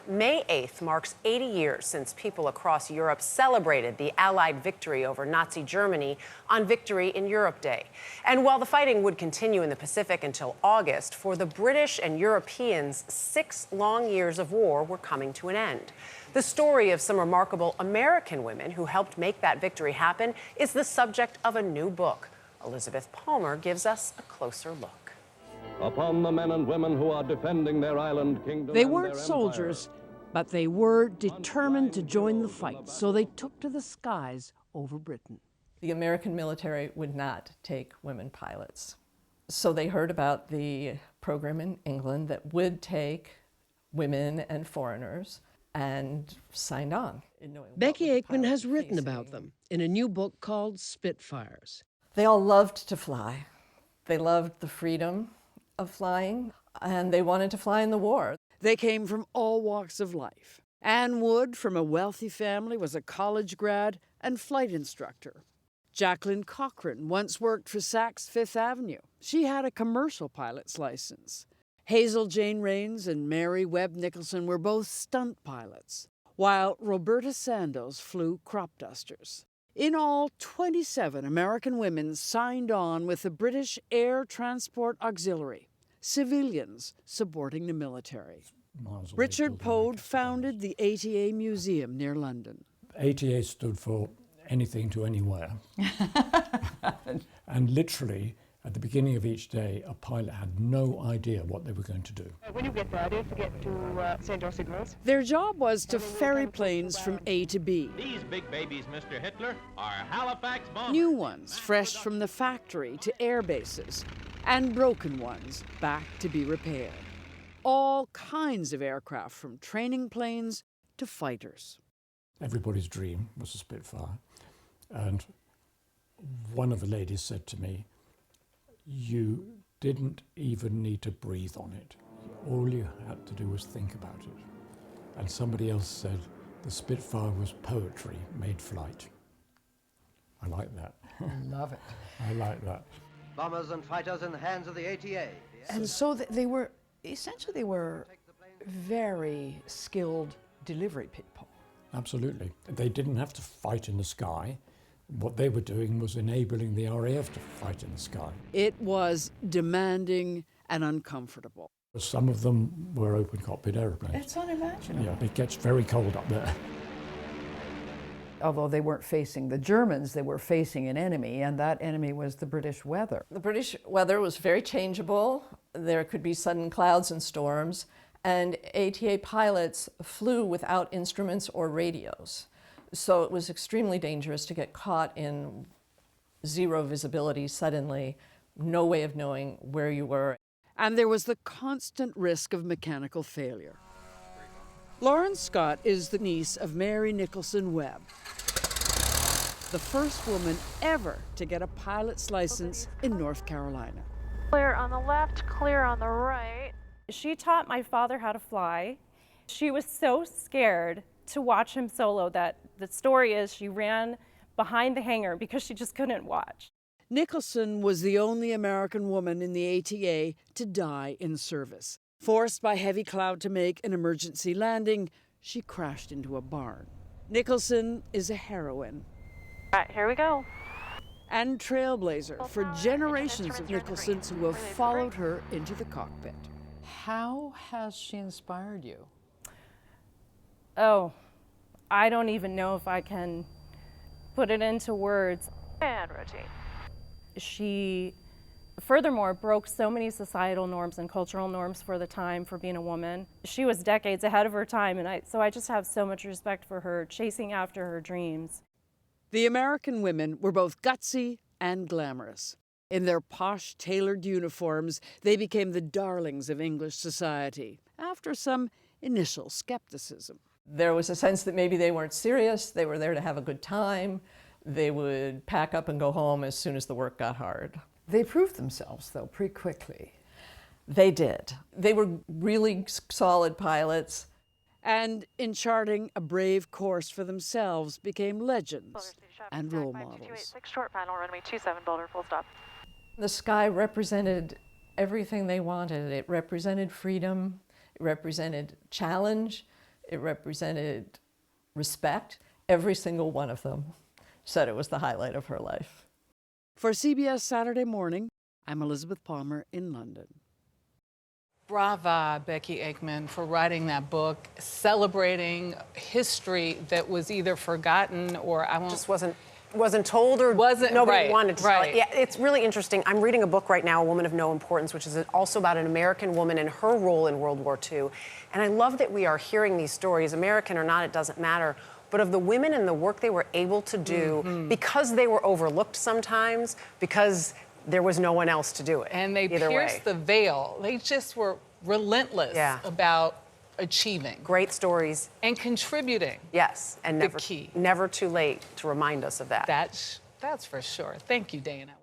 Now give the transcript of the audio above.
May 8th marks 80 years since people across Europe celebrated the Allied victory over Nazi Germany on Victory in Europe Day. And while the fighting would continue in the Pacific until August, for the British and Europeans, 6 long years of war were coming to an end. The story of some remarkable American women who helped make that victory happen is the subject of a new book. Elizabeth Palmer gives us a closer look. Upon the men and women who are defending their island kingdom. They weren't soldiers, but they were determined to join the fight, so they took to the skies over Britain. The American military would not take women pilots. So they heard about the program in England that would take women and foreigners and signed on. Becky Aikman has written about them in a new book called Spitfires. They all loved to fly. They loved the freedom of flying, and they wanted to fly in the war. They came from all walks of life. Ann Wood, from a wealthy family, was a college grad and flight instructor. Jacqueline Cochran once worked for Saks Fifth Avenue. She had a commercial pilot's license. Hazel Jane Rains and Mary Webb Nicholson were both stunt pilots, while Roberta Sandoz flew crop dusters. In all, 27 American women signed on with the British Air Transport Auxiliary, civilians supporting the military. Richard Pode founded the ATA Museum near London. ATA stood for anything to anywhere. And literally, at the beginning of each day, a pilot had no idea what they were going to do. When you get there, don't forget to send your signals. Their job was to ferry planes from A to B. These big babies, Mr. Hitler, are Halifax bombers. New ones fresh from the factory to air bases, and broken ones back to be repaired. All kinds of aircraft, from training planes to fighters. Everybody's dream was a Spitfire. And one of the ladies said to me, "You didn't even need to breathe on it. All you had to do was think about it." And somebody else said, "The Spitfire was poetry made flight." I like that. Love it. I like that. Bombers and fighters in the hands of the ATA. And so they were, essentially they were very skilled delivery people. Absolutely. They didn't have to fight in the sky. What they were doing was enabling the RAF to fight in the sky. It was demanding and uncomfortable. Some of them were open cockpit aeroplanes. It's unimaginable. Yeah, it gets very cold up there. Although they weren't facing the Germans, they were facing an enemy, and that enemy was the British weather. The British weather was very changeable. There could be sudden clouds and storms, and ATA pilots flew without instruments or radios. So it was extremely dangerous to get caught in zero visibility suddenly, no way of knowing where you were. And there was the constant risk of mechanical failure. Lauren Scott is the niece of Mary Nicholson Webb, the first woman ever to get a pilot's license in North Carolina. Clear on the left, clear on the right. She taught my father how to fly. She was so scared to watch him solo that the story is she ran behind the hangar because she just couldn't watch. Nicholson was the only American woman in the ATA to die in service. Forced by heavy cloud to make an emergency landing, she crashed into a barn. Nicholson is a heroine. All right, here we go. And trailblazer for generations of Nicholsons who have followed her into the cockpit. How has she inspired you? Oh, I don't even know if I can put it into words. And routine. She, furthermore, broke so many societal norms and cultural norms for the time for being a woman. She was decades ahead of her time, and so I just have so much respect for her chasing after her dreams. The American women were both gutsy and glamorous. In their posh, tailored uniforms, they became the darlings of English society, after some initial skepticism. There was a sense that maybe they weren't serious, they were there to have a good time, they would pack up and go home as soon as the work got hard. They proved themselves, though, pretty quickly. They did. They were really solid pilots. And in charting a brave course for themselves, became legends and role models. Short final, runway 27, Boulder, full stop. The sky represented everything they wanted. It represented freedom, it represented challenge, It represented respect. Every single one of them said it was the highlight of her life. For CBS Saturday Morning, I'm Elizabeth Palmer in London. Brava, Becky Aikman, for writing that book, celebrating history that was either forgotten or just wasn't told, or nobody wanted to tell it. Yeah, it's really interesting. I'm reading a book right now, A Woman of No Importance, which is also about an American woman and her role in World War II. And I love that we are hearing these stories, American or not, it doesn't matter, but of the women and the work they were able to do because they were overlooked sometimes, because there was no one else to do it. And they pierced the veil. They just were relentless about achieving. Great stories. And contributing. Yes, and the key. Never too late to remind us of that. That's for sure. Thank you, Dana.